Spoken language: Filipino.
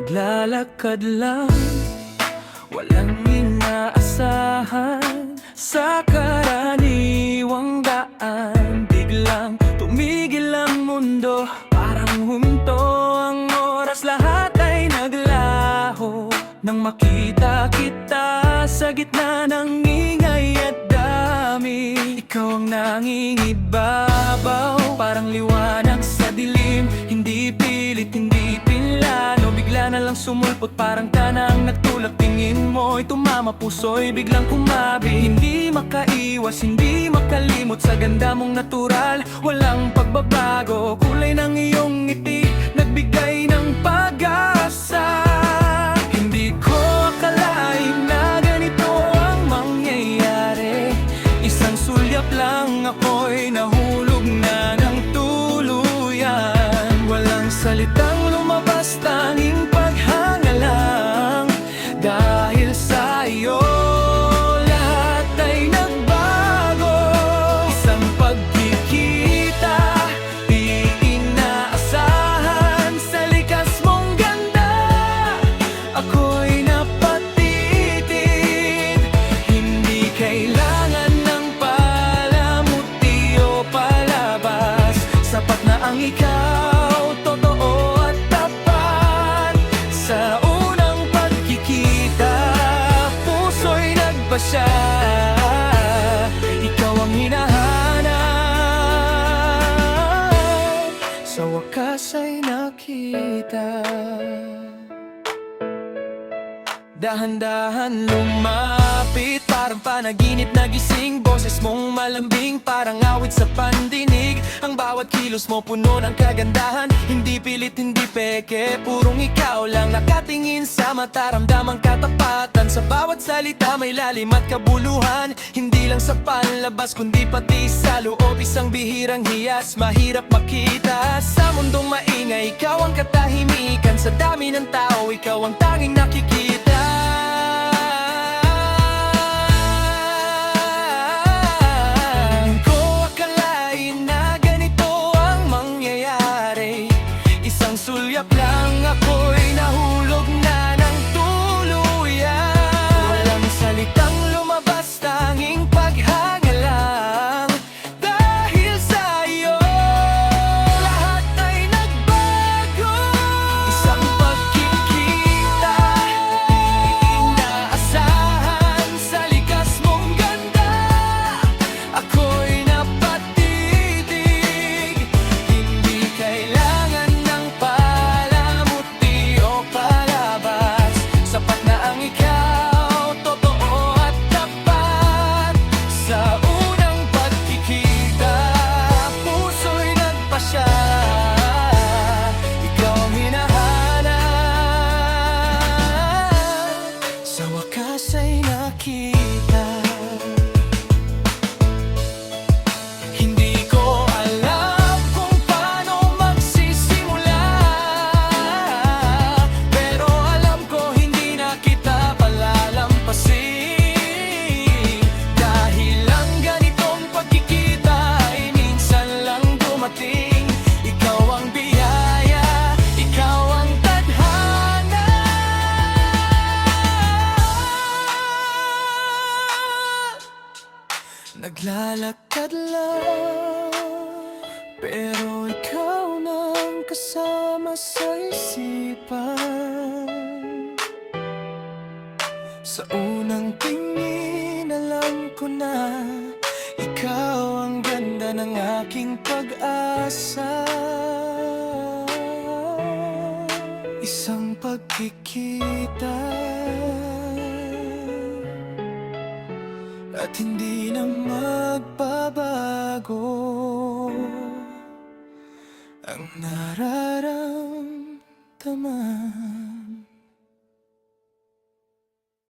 Naglalakad lang, walang inaasahan. Sa karaniwang daan, biglang tumigil ang mundo. Parang huminto ang oras, lahat ay naglaho. Nang makita kita sa gitna ng ingay at dami, ikaw ang nangingibabaw, parang liwanag sa dilim. Hindi pilit, hindi pinlano, bigla na lang sumulpot, parang ka na ang nagtulak. Tingin mo'y tumama, puso'y biglang kumabi. Hindi makaiwas, hindi makalimot sa ganda mong natural. Walang pagbabago, kulay ng iyong ngiti, nagbigay ng pag-asa. Hindi ko akalain na ganito ang mangyayari. Isang sulyap lang, ako'y nahulog na ng tuluyan. Walang salitang lumabas, tanging paghanga lang. Dahil sa iyo, lahat ay nagbago. Isang pagkikita, di inaasahan. Sa likas mong ganda, ako'y napatitig. Hindi kailangan ng palamuti o palabas, sapat na ang ikaw, totoo at tapat. Sa unang pagkikita, puso'y nagpasya, ikaw ang hinahanap. Sa wakas ay nakita. Dahan-dahan lumapit, parang panaginip na gising. Boses mong malambing, parang awit sa pandinig. Ang bawat kilos mo puno ng kagandahan. Hindi pilit, hindi peke, purong ikaw lang nakatingin sa mata. Ramdamang katapatan, sa bawat salita may lalim at kabuluhan. Hindi lang sa panlabas, kundi pati sa loob. Isang bihirang hiyas, mahirap makita. Sa mundong maingay, ikaw ang katahimikan. Sa dami ng tao, ikaw ang tanging nakikita. Sulyap lang, ako'y nahulog na ng tuluyan. Walang salitang lumabas, tanging paghanga lang. Dahil sa iyo, lahat ay nagbago. Isang pagkikita, di inaasahan. Sa likas mong ganda, ako'y napatitig. Hindi kailangan ng sapat na ang ikaw, totoo at tapat. Sa unang pagkikita, puso'y nagpasya, ikaw ang hinahanap. Sa wakas ay nakita. Hindi ko alam kung paano magsisimula, pero alam ko hindi na kita palalampasin. Dahil ang ganitong pagkikita ay minsan lang dumating. Ikaw ang biyaya, ikaw ang tadhana. Naglalakad lang, pero ikaw nang kasama sa isipan. Sa unang tingin, alam ko na ikaw ang ganda ng aking pag-asa. Isang pagkikita, at hindi na magbabago ang nararamdaman.